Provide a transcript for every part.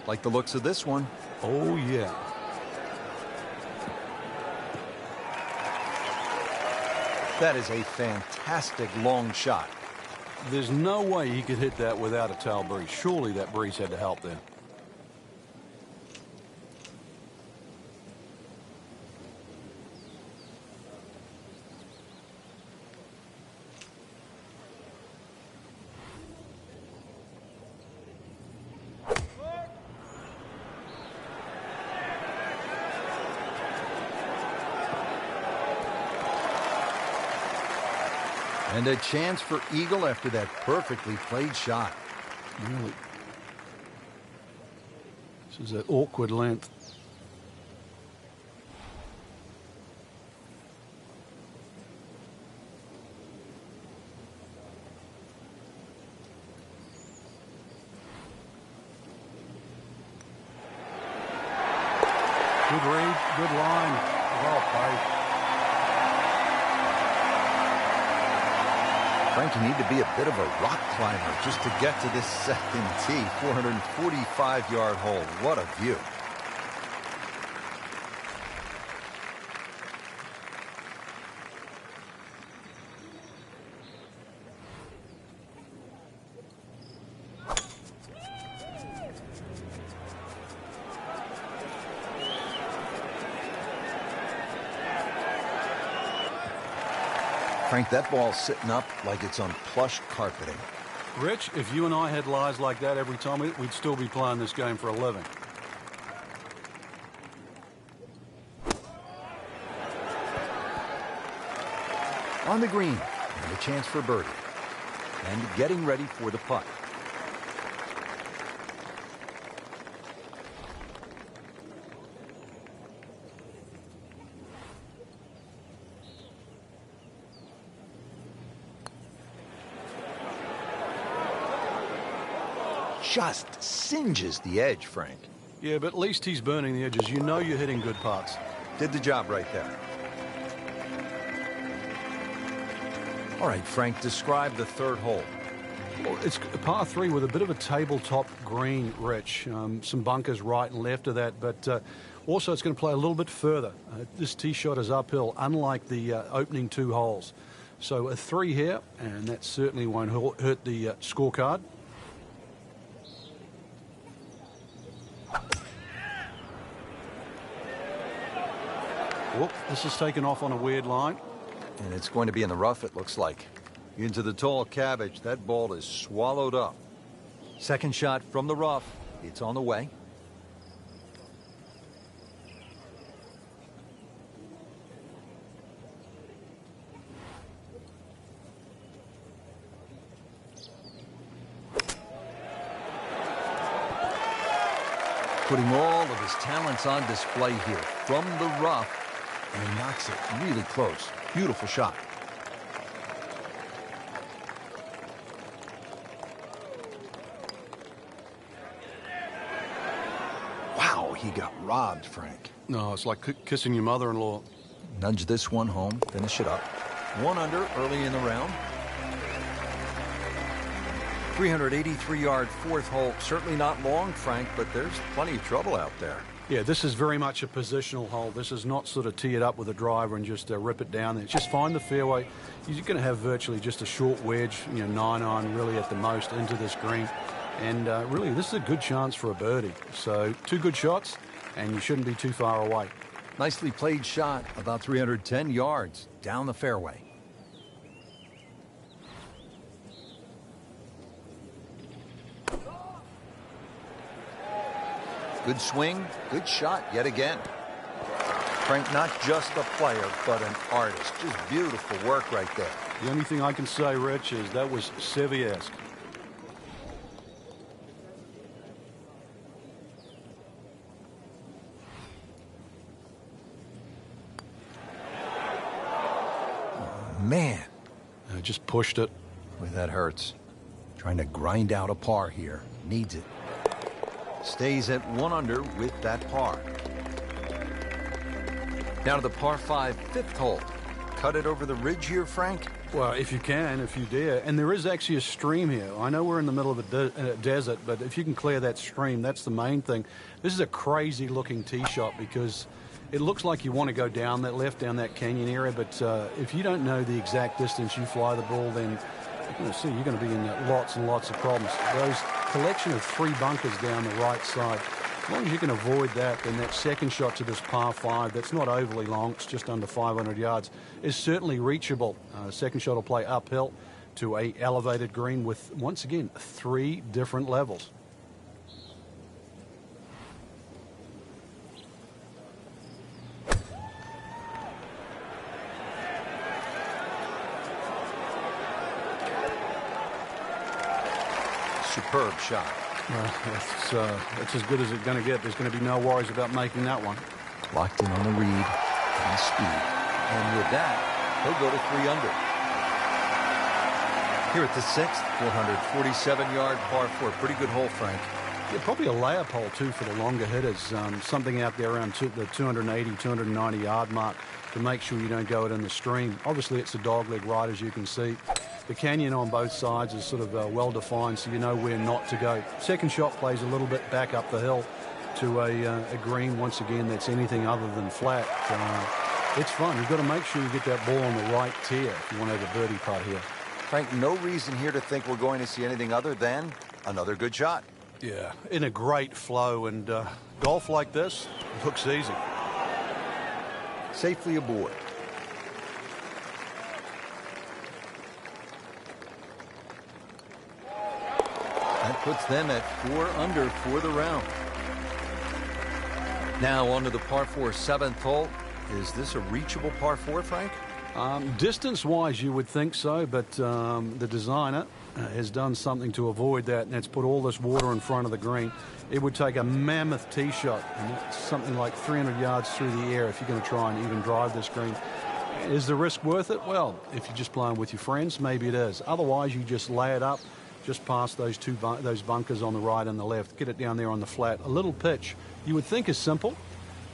Like the looks of this one. Oh, yeah. That is a fantastic long shot. There's no way he could hit that without a tail breeze. Surely that breeze had to help there. And a chance for eagle after that perfectly played shot. Really. This is an awkward length. Good read, good line. Well played. Frank, you need to be a bit of a rock climber just to get to this second tee. 445-yard hole. What a view. Frank, that ball's sitting up like it's on plush carpeting. Rich, if you and I had lies like that every time, we'd still be playing this game for a living. On the green, and a chance for birdie. And getting ready for the putt. Just singes the edge, Frank. Yeah, but at least he's burning the edges. You know you're hitting good putts. Did the job right there. All right, Frank, describe the third hole. Well, it's a par 3 with a bit of a tabletop green, Rich. Some bunkers right and left of that, but also it's going to play a little bit further. This tee shot is uphill, unlike the opening 2 holes. So a 3 here, and that certainly won't hurt the scorecard. Whoop, this is taken off on a weird line. And it's going to be in the rough, it looks like. Into the tall cabbage. That ball is swallowed up. Second shot from the rough. It's on the way. Putting all of his talents on display here from the rough. And he knocks it really close. Beautiful shot. Wow, he got robbed, Frank. No, it's like kissing your mother-in-law. Nudge this one home, finish it up. 1 under early in the round. 383-yard fourth hole. Certainly not long, Frank, but there's plenty of trouble out there. Yeah, this is very much a positional hole. This is not sort of tee it up with a driver and just rip it down there. It's just find the fairway. You're going to have virtually just a short wedge, 9-iron really at the most into this green. And really, this is a good chance for a birdie. So 2 good shots, and you shouldn't be too far away. Nicely played shot, about 310 yards down the fairway. Good swing, good shot yet again. Frank, not just a player, but an artist. Just beautiful work right there. The only thing I can say, Rich, is that was Seve-esque. Oh, man. I just pushed it. Boy, that hurts. Trying to grind out a par here. Needs it. Stays at 1 under with that par. Now to the par 5 fifth hole. Cut it over the ridge here, Frank. Well, if you can, if you dare. And there is actually a stream here. I know we're in the middle of a desert, but if you can clear that stream, that's the main thing. This is a crazy-looking tee shot because it looks like you want to go down that left, down that canyon area, but if you don't know the exact distance you fly the ball, then you're going to be in lots and lots of problems. Those collection of 3 bunkers down the right side, as long as you can avoid that, then that second shot to this par 5, that's not overly long, it's just under 500 yards, is certainly reachable. Second shot will play uphill to a elevated green with, once again, 3 different levels. Superb shot. It's as good as it's going to get. There's going to be no worries about making that one. Locked in on the read and speed. And with that, he'll go to 3 under. Here at the 6th, 447-yard par 4. Pretty good hole, Frank. Yeah, probably a layup hole, too, for the longer hitters. Something out there around the 280, 290-yard mark to make sure you don't go it in the stream. Obviously, it's a dogleg right, as you can see. The canyon on both sides is sort of well-defined, so you know where not to go. Second shot plays a little bit back up the hill to a green, once again, that's anything other than flat. It's fun. You've got to make sure you get that ball on the right tier if you want to have a birdie putt here. Frank, no reason here to think we're going to see anything other than another good shot. Yeah, in a great flow, and golf like this looks easy. Safely aboard. That puts them at 4 under for the round. Now on to the par 4 7th hole. Is this a reachable par 4, Frank? Distance-wise, you would think so, but the designer has done something to avoid that, and that's put all this water in front of the green. It would take a mammoth tee shot, and that's something like 300 yards through the air if you're going to try and even drive this green. Is the risk worth it? Well, if you're just playing with your friends, maybe it is. Otherwise, you just lay it up just past those those bunkers on the right and the left. Get it down there on the flat. A little pitch you would think is simple,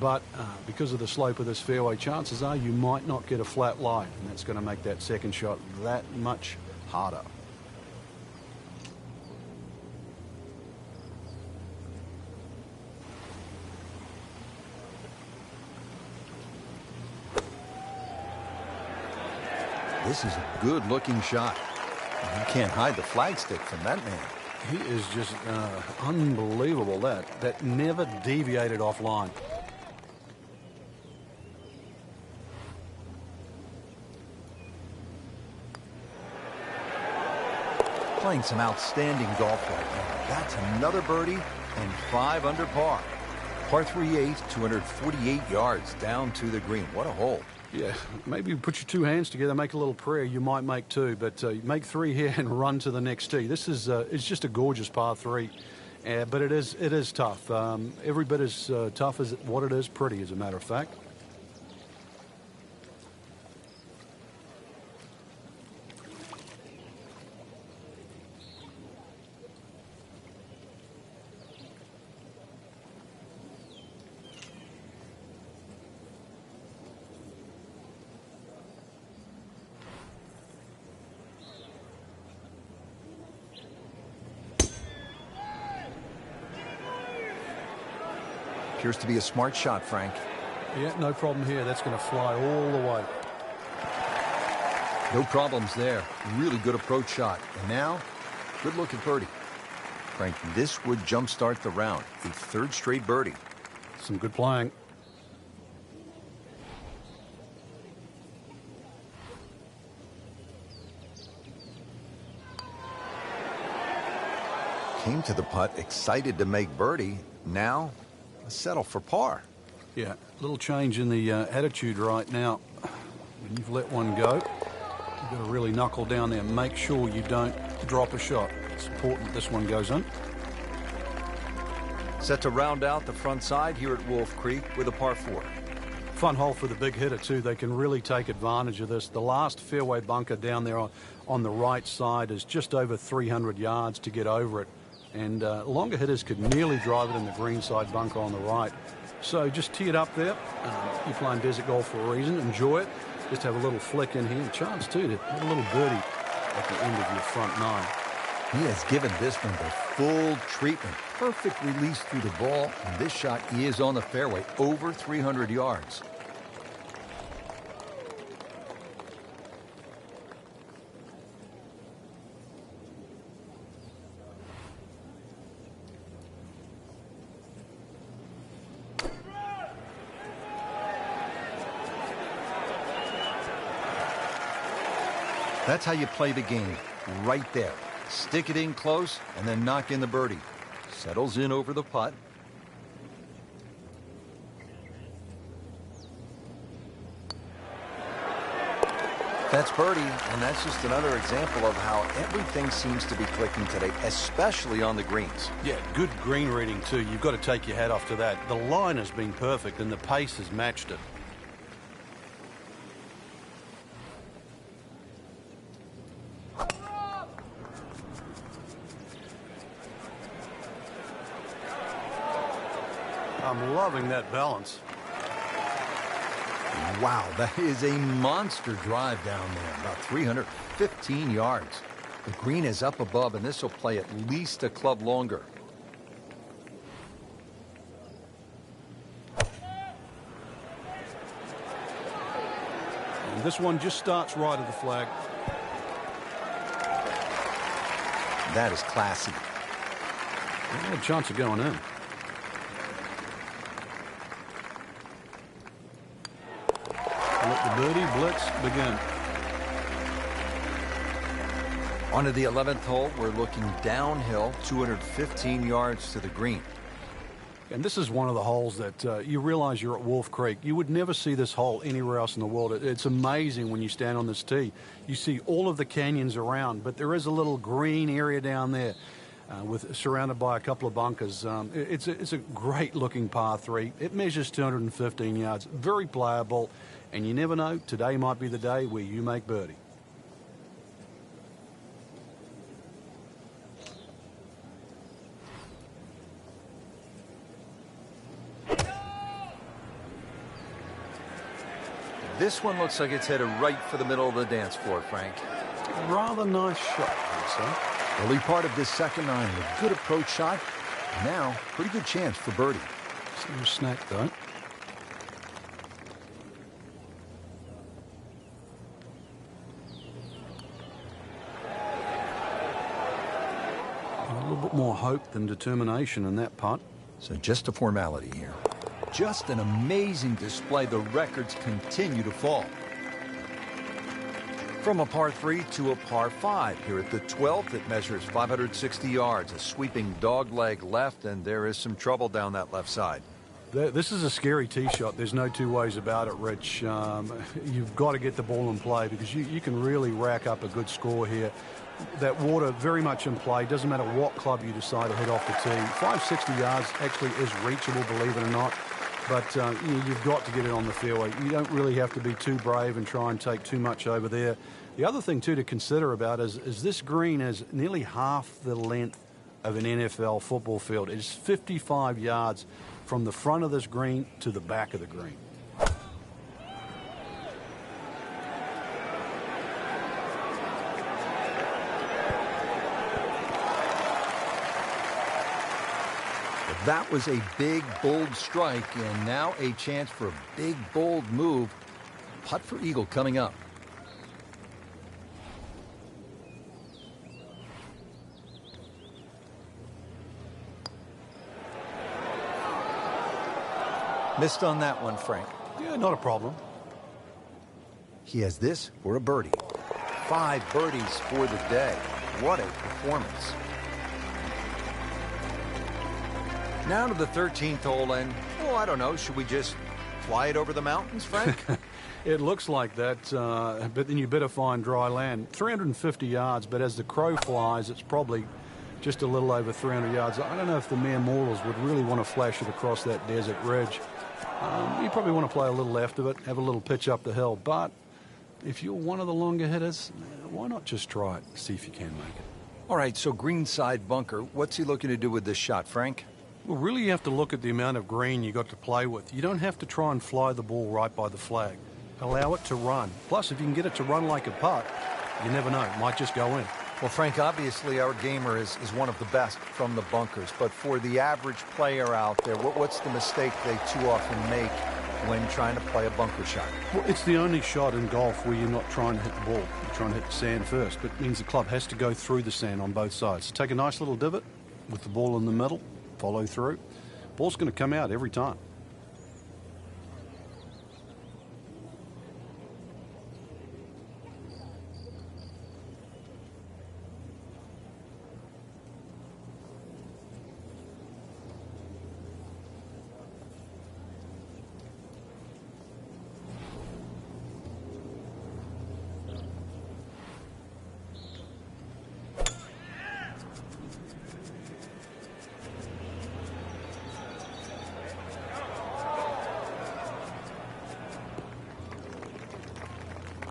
but because of the slope of this fairway, chances are you might not get a flat lie, and that's going to make that second shot that much harder. This is a good-looking shot. You can't hide the flagstick from that man. He is just unbelievable. That never deviated offline. Playing some outstanding golf right now. That's another birdie and 5 under par. Par 3/8, 248 yards down to the green. What a hole. Yeah, maybe you put your 2 hands together, make a little prayer. You might make 2, but make 3 here and run to the next tee. This is it's just a gorgeous par 3, but it is tough. Every bit as tough as what it is pretty, as a matter of fact. Appears to be a smart shot, Frank. Yeah, no problem here. That's going to fly all the way. No problems there. Really good approach shot. And now, good look at birdie. Frank, this would jumpstart the round. A 3rd straight birdie. Some good playing. Came to the putt excited to make birdie. Now, settle for par. Yeah, a little change in the attitude right now. When you've let one go, you've got to really knuckle down there and make sure you don't drop a shot. It's important this one goes in. Set to round out the front side here at Wolf Creek with a par 4. Fun hole for the big hitter, too. They can really take advantage of this. The last fairway bunker down there on the right side is just over 300 yards to get over it. And longer hitters could nearly drive it in the green side bunker on the right. So just tee it up there. You're playing desert golf for a reason. Enjoy it. Just have a little flick in here. Chance, too, to have a little birdie at the end of your front nine. He has given this one the full treatment. Perfect release through the ball. And this shot is on the fairway, over 300 yards. That's how you play the game, right there. Stick it in close and then knock in the birdie. Settles in over the putt. That's birdie, and that's just another example of how everything seems to be clicking today, especially on the greens. Yeah, good green reading, too. You've got to take your hat off to that. The line has been perfect, and the pace has matched it. I'm loving that balance. Wow, that is a monster drive down there, about 315 yards. The green is up above, and this will play at least a club longer. And this one just starts right of the flag. That is classy. A chance of going in. Let the birdie blitz begin. On to the 11th hole, we're looking downhill, 215 yards to the green. And this is one of the holes that you realize you're at Wolf Creek. You would never see this hole anywhere else in the world. It's amazing when you stand on this tee. You see all of the canyons around, but there is a little green area down there surrounded by a couple of bunkers. It's a great-looking par 3. It measures 215 yards, very playable. And you never know, today might be the day where you make birdie. This one looks like it's headed right for the middle of the dance floor, Frank. Rather nice shot, I'd say. Early part of this second nine, a good approach shot. Now, pretty good chance for birdie. Some snack, though. A little bit more hope than determination in that putt. So just a formality here. Just an amazing display. The records continue to fall. From a par 3 to a par 5 here at the 12th. It measures 560 yards. A sweeping dogleg left, and there is some trouble down that left side. This is a scary tee shot. There's no two ways about it, Rich. You've got to get the ball in play because you can really rack up a good score here. That water very much in play. Doesn't matter what club you decide to hit off the tee. 560 yards actually is reachable, believe it or not. But you've got to get it on the fairway. You don't really have to be too brave and try and take too much over there. The other thing, too, to consider about is this green is nearly half the length of an NFL football field. It's 55 yards from the front of this green to the back of the green. That was a big, bold strike, and now a chance for a big, bold move. Putt for eagle coming up. Missed on that one, Frank. Yeah, not a problem. He has this for a birdie. 5 birdies for the day. What a performance. Now to the 13th hole, and, oh, I don't know, should we just fly it over the mountains, Frank? It looks like that, but then you better find dry land. 350 yards, but as the crow flies, it's probably just a little over 300 yards. I don't know if the mere mortals would really want to flash it across that desert ridge. You probably want to play a little left of it, have a little pitch up the hill, but if you're one of the longer hitters, why not just try it, see if you can make it. All right, so greenside bunker. What's he looking to do with this shot, Frank? Well, really you have to look at the amount of green you got to play with. You don't have to try and fly the ball right by the flag. Allow it to run. Plus, if you can get it to run like a putt, you never know. It might just go in. Well, Frank, obviously our gamer is one of the best from the bunkers. But for the average player out there, what's the mistake they too often make when trying to play a bunker shot? Well, it's the only shot in golf where you're not trying to hit the ball. You're trying to hit the sand first. But it means the club has to go through the sand on both sides. So take a nice little divot with the ball in the middle. Follow through. Ball's going to come out every time.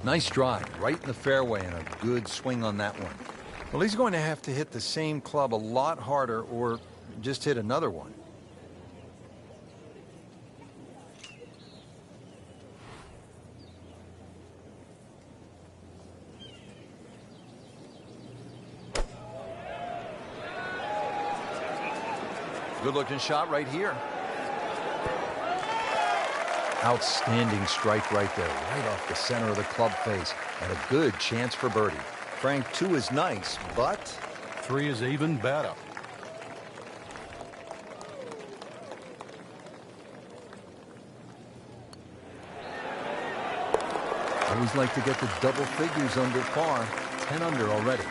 Nice drive, right in the fairway, and a good swing on that one. Well, he's going to have to hit the same club a lot harder or just hit another one. Good-looking shot right here. Outstanding strike right there, right off the center of the club face, and a good chance for birdie. Frank, 2 is nice, but 3 is even better. Always like to get the double figures under par. 10 under already.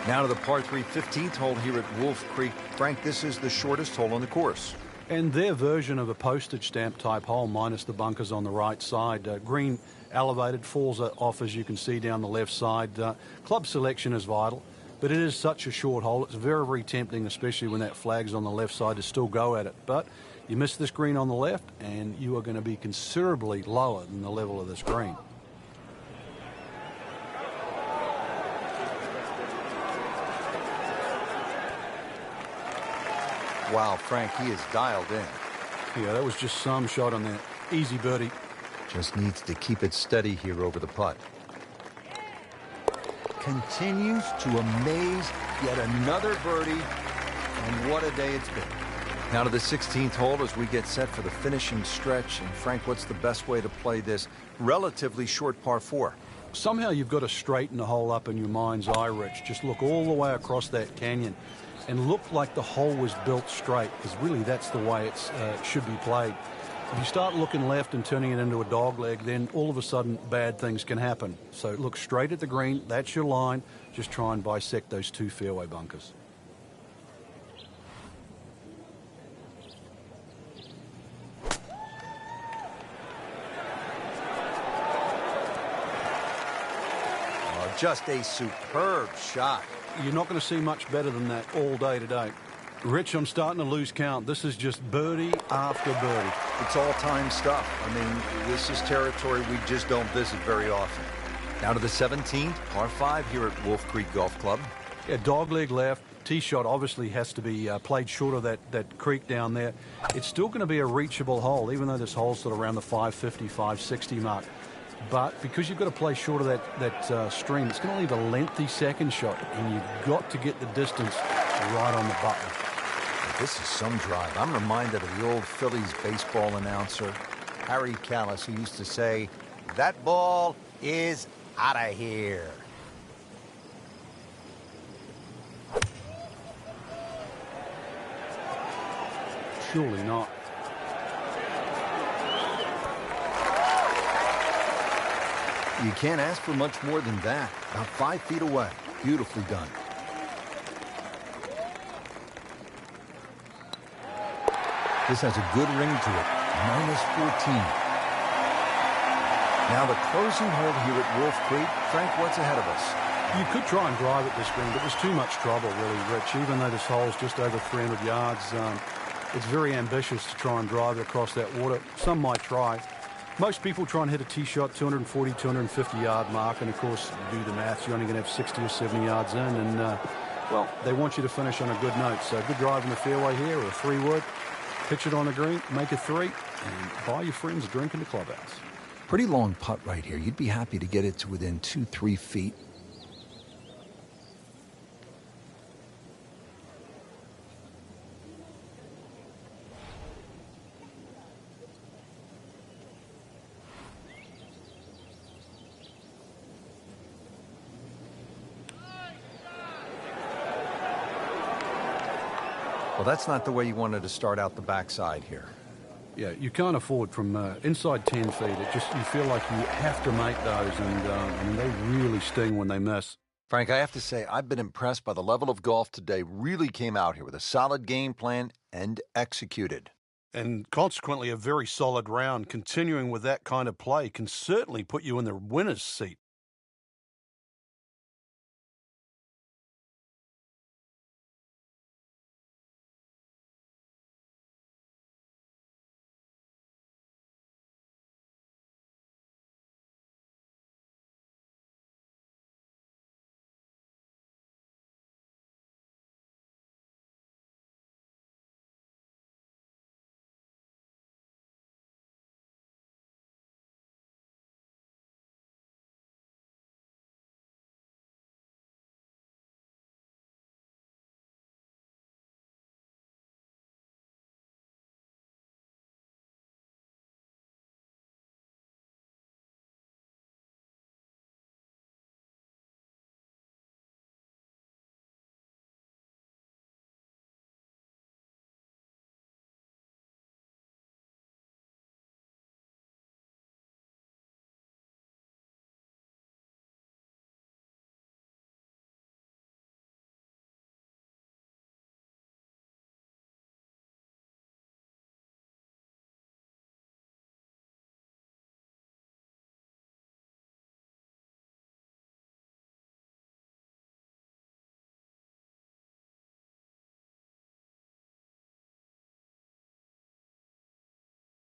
Now to the par 3 15th hole here at Wolf Creek. Frank, this is the shortest hole on the course. And their version of a postage stamp type hole, minus the bunkers on the right side. Green elevated, falls off as you can see down the left side. Club selection is vital, but it is such a short hole. It's very, very tempting, especially when that flag's on the left side, to still go at it. But you miss this green on the left, and you are going to be considerably lower than the level of this green. Wow, Frank, he is dialed in. Yeah, that was just some shot on that. Easy birdie. Just needs to keep it steady here over the putt. Continues to amaze. Yet another birdie. And what a day it's been. Now to the 16th hole as we get set for the finishing stretch. And Frank, what's the best way to play this relatively short par 4? Somehow you've got to straighten the hole up in your mind's eye, Rich. Just look all the way across that canyon and look like the hole was built straight, because really that's the way it should be played. If you start looking left and turning it into a dog leg, then all of a sudden bad things can happen. So look straight at the green. That's your line. Just try and bisect those 2 fairway bunkers. Just a superb shot. You're not going to see much better than that all day today. Rich, I'm starting to lose count. This is just birdie after birdie. It's all-time stuff. I mean, this is territory we just don't visit very often. Now to the 17th, par 5 here at Wolf Creek Golf Club. Yeah, dogleg left. Tee shot obviously has to be played short of that creek down there. It's still going to be a reachable hole, even though this hole's sort of around the 550, 560 mark. But because you've got to play short of that stream, it's going to leave a lengthy second shot, and you've got to get the distance right on the button. This is some drive. I'm reminded of the old Phillies baseball announcer, Harry Callis, who used to say, "That ball is out of here." Surely not. You can't ask for much more than that. About 5 feet away. Beautifully done. This has a good ring to it. -14. Now the closing hole here at Wolf Creek. Frank, what's ahead of us? You could try and drive at this green, but there's too much trouble, really, Rich. Even though this hole's just over 300 yards, it's very ambitious to try and drive across that water. Some might try. Most people try and hit a tee shot 240, 250 yard mark, and of course, you do the maths, you're only going to have 60 or 70 yards in, and well, they want you to finish on a good note. So good drive in the fairway here, or a 3-wood, pitch it on the green, make a 3, and buy your friends a drink in the clubhouse. Pretty long putt right here. You'd be happy to get it to within 2-3 feet. Well, that's not the way you wanted to start out the backside here. Yeah, you can't afford from inside 10 feet. It just, you feel like you have to make those, and I mean, they really sting when they miss. Frank, I have to say, I've been impressed by the level of golf today. Really came out here with a solid game plan and executed. And consequently, a very solid round. Continuing with that kind of play can certainly put you in the winner's seat.